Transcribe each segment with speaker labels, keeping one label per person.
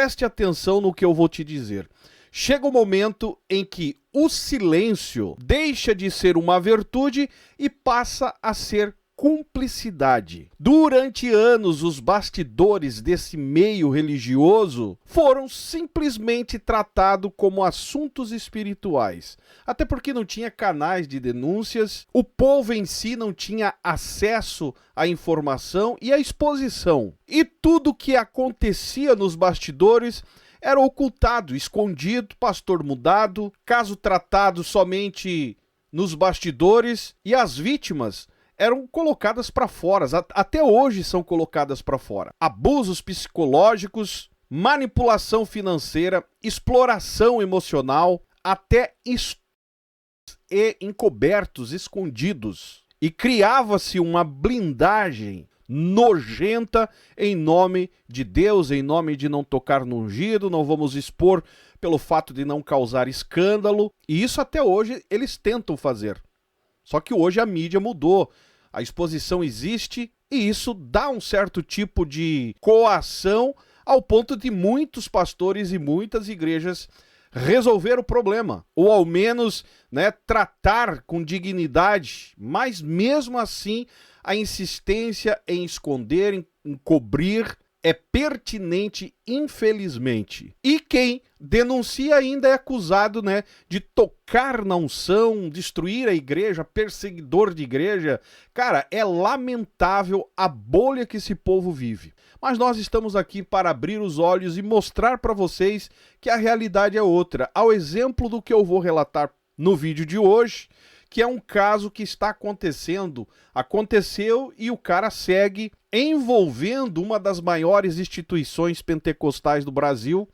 Speaker 1: preste atenção no que eu vou te dizer. Chega o momento em que o silêncio deixa de ser uma virtude e passa a ser cumplicidade. Durante anos, os bastidores desse meio religioso foram simplesmente tratados como assuntos espirituais. Até porque não tinha canais de denúncias, o povo em si não tinha acesso à informação e à exposição. E tudo que acontecia nos bastidores era ocultado, escondido, pastor mudado, caso tratado somente nos bastidores, e as vítimas eram colocadas para fora, até hoje são colocadas para fora. Abusos psicológicos, manipulação financeira, exploração emocional, até e encobertos, escondidos. E criava-se uma blindagem nojenta em nome de Deus, em nome de não tocar no ungido, não vamos expor pelo fato de não causar escândalo, e isso até hoje eles tentam fazer. Só que hoje a mídia mudou, a exposição existe e isso dá um certo tipo de coação ao ponto de muitos pastores e muitas igrejas resolver o problema, ou ao menos, tratar com dignidade, mas mesmo assim a insistência em esconder, em cobrir, é pertinente, infelizmente. E quem denuncia ainda é acusado, de tocar na unção, destruir a igreja, perseguidor de igreja. Cara, é lamentável a bolha que esse povo vive. Mas nós estamos aqui para abrir os olhos e mostrar para vocês que a realidade é outra. Ao exemplo do que eu vou relatar no vídeo de hoje, que é um caso que está acontecendo, aconteceu e o cara segue envolvendo uma das maiores instituições pentecostais do Brasil,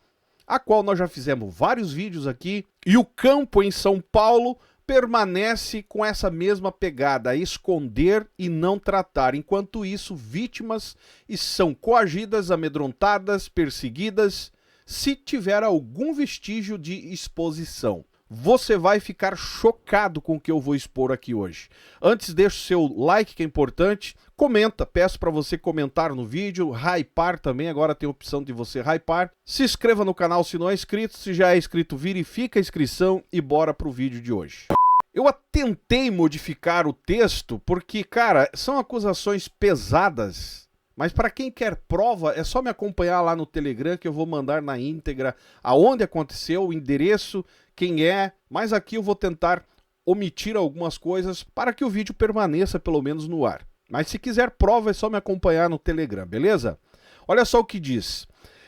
Speaker 1: a qual nós já fizemos vários vídeos aqui, e o campo em São Paulo permanece com essa mesma pegada, esconder e não tratar. Enquanto isso, vítimas são coagidas, amedrontadas, perseguidas, se tiver algum vestígio de exposição. Você vai ficar chocado com o que eu vou expor aqui hoje. Antes, deixa o seu like, que é importante. Comenta, peço para você comentar no vídeo. Hypar também, agora tem a opção de você hypar. Se inscreva no canal se não é inscrito. Se já é inscrito, verifica a inscrição e bora pro vídeo de hoje. Eu tentei modificar o texto porque, cara, são acusações pesadas. Mas para quem quer prova, é só me acompanhar lá no Telegram que eu vou mandar na íntegra aonde aconteceu, o endereço, quem é. Mas aqui eu vou tentar omitir algumas coisas para que o vídeo permaneça pelo menos no ar. Mas se quiser prova, é só me acompanhar no Telegram, beleza? Olha só o que diz.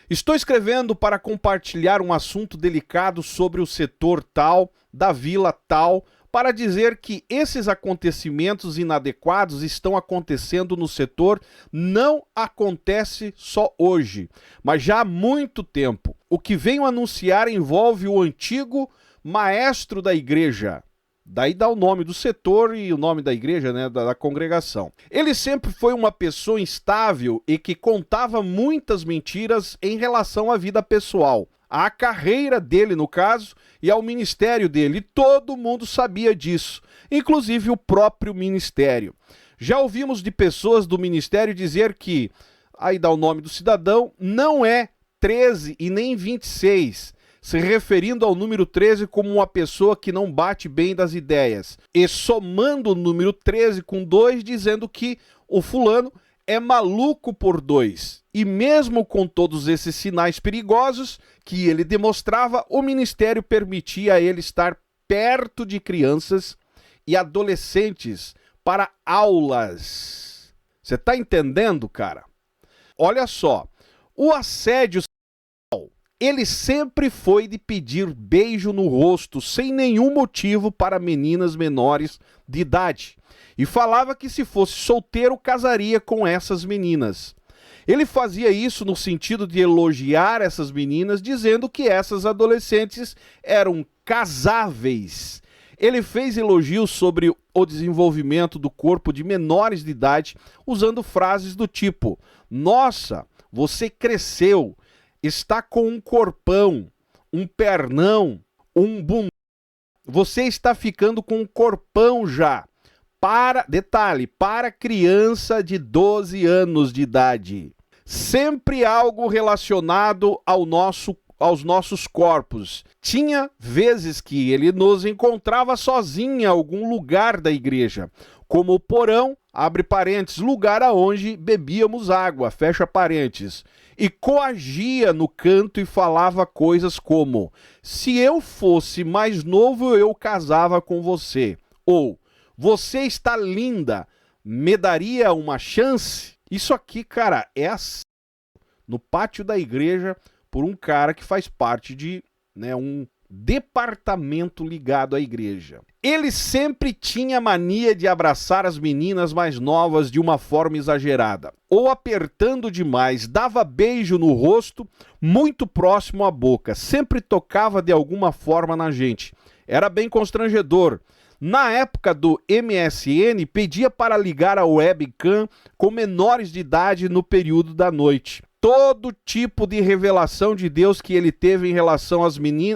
Speaker 1: Estou escrevendo para compartilhar um assunto delicado sobre o setor tal, da vila tal, para dizer que esses acontecimentos inadequados estão acontecendo no setor, não acontece só hoje, mas já há muito tempo. O que venho anunciar envolve o antigo maestro da igreja. Daí dá o nome do setor e o nome da igreja, da congregação. Ele sempre foi uma pessoa instável e que contava muitas mentiras em relação à vida pessoal, à carreira dele, no caso, e ao ministério dele. E todo mundo sabia disso, inclusive o próprio ministério. Já ouvimos de pessoas do ministério dizer que, aí dá o nome do cidadão, não é 13 e nem 26, se referindo ao número 13 como uma pessoa que não bate bem das ideias, e somando o número 13 com 2, dizendo que o fulano é maluco por 2. E mesmo com todos esses sinais perigosos que ele demonstrava, o ministério permitia a ele estar perto de crianças e adolescentes para aulas. Você tá entendendo, cara? Olha só, o assédio sexual, ele sempre foi de pedir beijo no rosto sem nenhum motivo para meninas menores de idade. E falava que se fosse solteiro, casaria com essas meninas. Ele fazia isso no sentido de elogiar essas meninas, dizendo que essas adolescentes eram casáveis. Ele fez elogios sobre o desenvolvimento do corpo de menores de idade, usando frases do tipo: nossa, você cresceu, está com um corpão, um pernão, um bundão, você está ficando com um corpão já. Detalhe, para criança de 12 anos de idade. sempre algo relacionado aos nossos corpos. Tinha vezes que ele nos encontrava sozinho em algum lugar da igreja, como o porão, abre parênteses, lugar aonde bebíamos água, fecha parênteses, e coagia no canto e falava coisas como: se eu fosse mais novo, eu casava com você. Ou, você está linda, me daria uma chance? Isso aqui, cara, é assim, no pátio da igreja, por um cara que faz parte de um departamento ligado à igreja. Ele sempre tinha mania de abraçar as meninas mais novas de uma forma exagerada, ou apertando demais, dava beijo no rosto, muito próximo à boca, sempre tocava de alguma forma na gente. Era bem constrangedor. Na época do MSN, pedia para ligar a webcam com menores de idade no período da noite. Todo tipo de revelação de Deus que ele teve em relação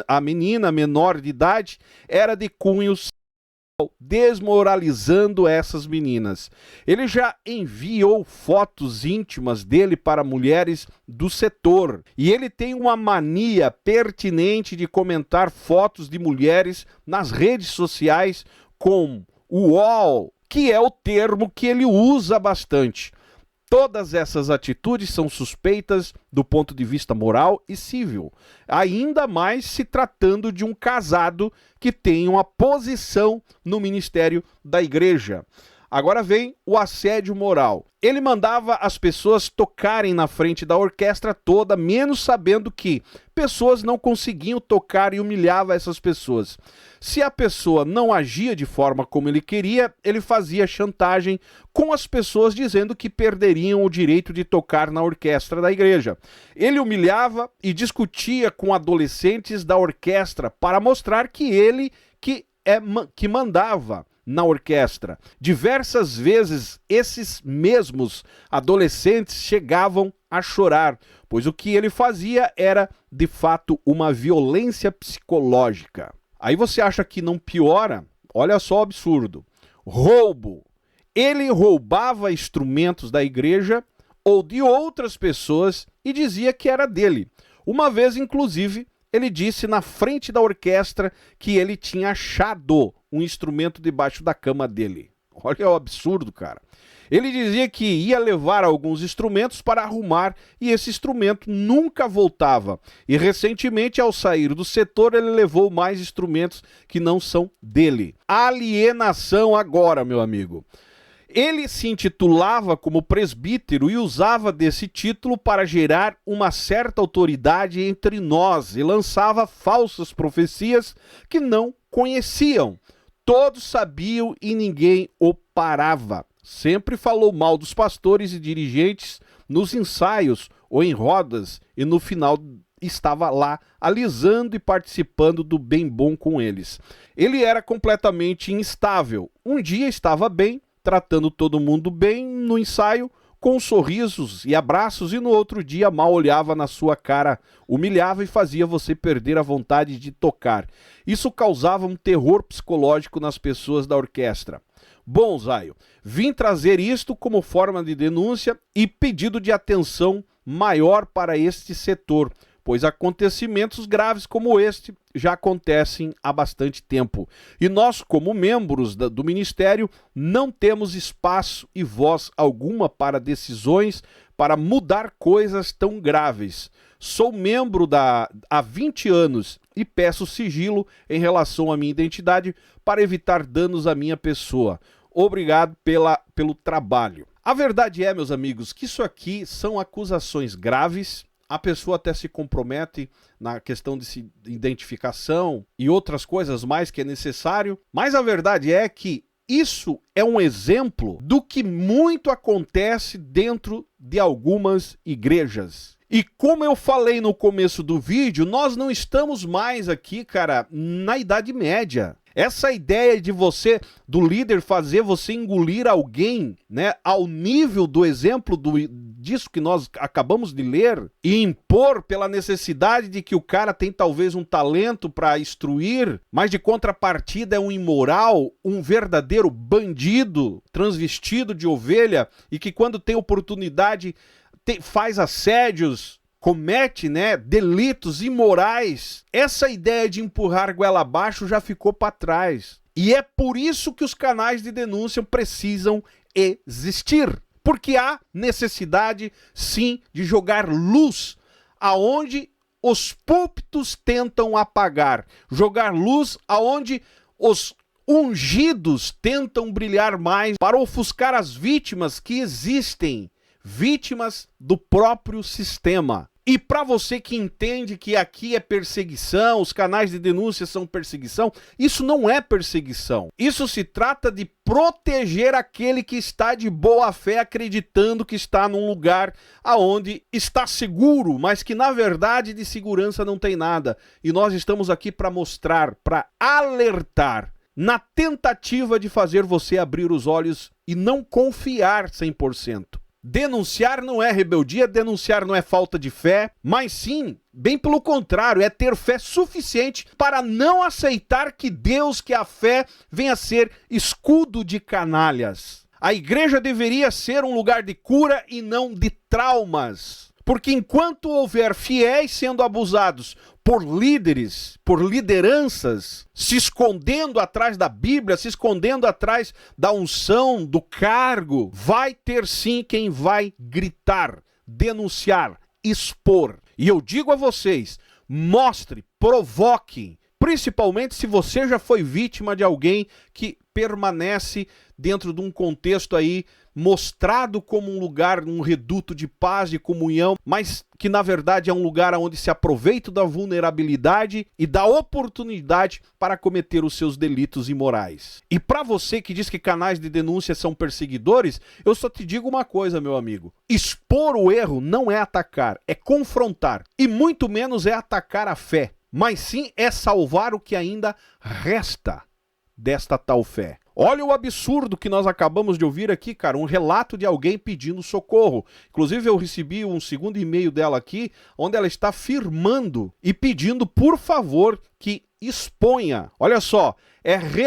Speaker 1: à menina menor de idade era de cunho sexual, desmoralizando essas meninas. Ele já enviou fotos íntimas dele para mulheres do setor. E ele tem uma mania pertinente de comentar fotos de mulheres nas redes sociais com uol, que é o termo que ele usa bastante. Todas essas atitudes são suspeitas do ponto de vista moral e civil, ainda mais se tratando de um casado que tem uma posição no ministério da igreja. Agora vem o assédio moral. Ele mandava as pessoas tocarem na frente da orquestra toda, menos sabendo que pessoas não conseguiam tocar e humilhava essas pessoas. Se a pessoa não agia de forma como ele queria, ele fazia chantagem com as pessoas dizendo que perderiam o direito de tocar na orquestra da igreja. Ele humilhava e discutia com adolescentes da orquestra para mostrar que ele que mandava na orquestra. Diversas vezes esses mesmos adolescentes chegavam a chorar, pois o que ele fazia era, de fato, uma violência psicológica. Aí você acha que não piora? Olha só o absurdo. Roubo. Ele roubava instrumentos da igreja ou de outras pessoas e dizia que era dele. Uma vez, inclusive, ele disse na frente da orquestra que ele tinha achado um instrumento debaixo da cama dele. Olha o absurdo, cara. Ele dizia que ia levar alguns instrumentos para arrumar e esse instrumento nunca voltava. E recentemente, ao sair do setor, ele levou mais instrumentos que não são dele. Alienação agora, meu amigo. Ele se intitulava como presbítero e usava desse título para gerar uma certa autoridade entre nós e lançava falsas profecias que não conheciam. Todos sabiam e ninguém o parava. Sempre falou mal dos pastores e dirigentes nos ensaios ou em rodas e no final estava lá alisando e participando do bem bom com eles. Ele era completamente instável. Um dia estava bem, tratando todo mundo bem no ensaio, com sorrisos e abraços, e no outro dia mal olhava na sua cara, humilhava e fazia você perder a vontade de tocar. Isso causava um terror psicológico nas pessoas da orquestra. Bom, Zaio, vim trazer isto como forma de denúncia e pedido de atenção maior para este setor, pois acontecimentos graves como este já acontecem há bastante tempo. E nós, como membros do Ministério, não temos espaço e voz alguma para decisões, para mudar coisas tão graves. Sou membro há 20 anos e peço sigilo em relação à minha identidade para evitar danos à minha pessoa. Obrigado pelo trabalho. A verdade é, meus amigos, que isso aqui são acusações graves. A pessoa até se compromete na questão de identificação e outras coisas mais que é necessário, mas a verdade é que isso é um exemplo do que muito acontece dentro de algumas igrejas. E como eu falei no começo do vídeo, nós não estamos mais aqui, cara, na Idade Média. Essa ideia de do líder fazer você engolir alguém, né, ao nível do exemplo disso que nós acabamos de ler, e impor pela necessidade de que o cara tem talvez um talento para instruir, mas de contrapartida é um imoral, um verdadeiro bandido, transvestido de ovelha, e que quando tem oportunidade faz assédios, comete, né, delitos imorais, essa ideia de empurrar goela abaixo já ficou para trás. E é por isso que os canais de denúncia precisam existir. Porque há necessidade, sim, de jogar luz aonde os púlpitos tentam apagar. Jogar luz aonde os ungidos tentam brilhar mais para ofuscar as vítimas que existem. Vítimas do próprio sistema. E para você que entende que aqui é perseguição, os canais de denúncia são perseguição, isso não é perseguição. Isso se trata de proteger aquele que está de boa fé acreditando que está num lugar aonde está seguro, mas que na verdade de segurança não tem nada. E nós estamos aqui para mostrar, para alertar, na tentativa de fazer você abrir os olhos e não confiar 100%. Denunciar não é rebeldia, denunciar não é falta de fé, mas sim, bem pelo contrário, é ter fé suficiente para não aceitar que Deus, que a fé, venha a ser escudo de canalhas. A igreja deveria ser um lugar de cura e não de traumas. Porque enquanto houver fiéis sendo abusados por líderes, por lideranças, se escondendo atrás da Bíblia, se escondendo atrás da unção, do cargo, vai ter sim quem vai gritar, denunciar, expor. E eu digo a vocês, mostre, provoque, principalmente se você já foi vítima de alguém que permanece dentro de um contexto aí mostrado como um lugar, um reduto de paz, de comunhão, mas que na verdade é um lugar onde se aproveita da vulnerabilidade e da oportunidade para cometer os seus delitos imorais. E para você que diz que canais de denúncia são perseguidores, eu só te digo uma coisa, meu amigo. Expor o erro não é atacar, é confrontar. E muito menos é atacar a fé, mas sim é salvar o que ainda resta desta tal fé. Olha o absurdo que nós acabamos de ouvir aqui, cara, um relato de alguém pedindo socorro. Inclusive eu recebi um segundo e-mail dela aqui, onde ela está firmando e pedindo, por favor, que exponha. Olha só,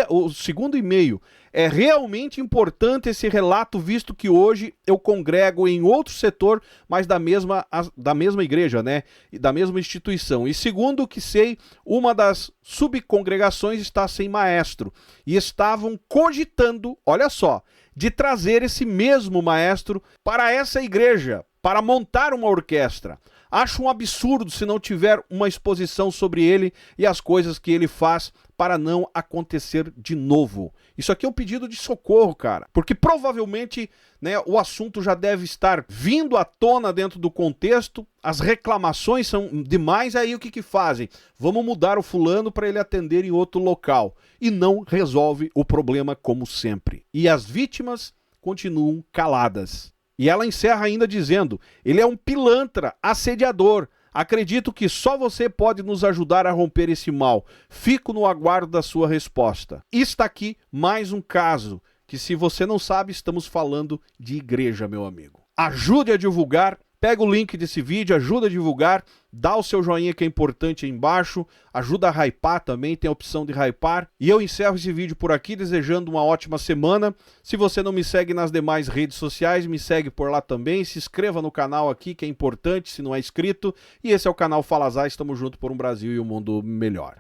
Speaker 1: o segundo e-mail. É realmente importante esse relato, visto que hoje eu congrego em outro setor, mas da mesma igreja, né? Da mesma instituição. E segundo o que sei, uma das subcongregações está sem maestro. E estavam cogitando, olha só, de trazer esse mesmo maestro para essa igreja, para montar uma orquestra. Acho um absurdo se não tiver uma exposição sobre ele e as coisas que ele faz para não acontecer de novo. Isso aqui é um pedido de socorro, cara. Porque provavelmente, né, o assunto já deve estar vindo à tona dentro do contexto, as reclamações são demais, aí o que fazem? Vamos mudar o fulano para ele atender em outro local. E não resolve o problema como sempre. E as vítimas continuam caladas. E ela encerra ainda dizendo, ele é um pilantra, assediador. Acredito que só você pode nos ajudar a romper esse mal. Fico no aguardo da sua resposta. Está aqui mais um caso, que se você não sabe, estamos falando de igreja, meu amigo. Ajude a divulgar, pega o link desse vídeo, ajuda a divulgar, dá o seu joinha que é importante aí embaixo, ajuda a hypar também, tem a opção de hypar. E eu encerro esse vídeo por aqui, desejando uma ótima semana. Se você não me segue nas demais redes sociais, me segue por lá também. Se inscreva no canal aqui, que é importante, se não é inscrito. E esse é o canal Fala Zay, estamos juntos por um Brasil e um mundo melhor.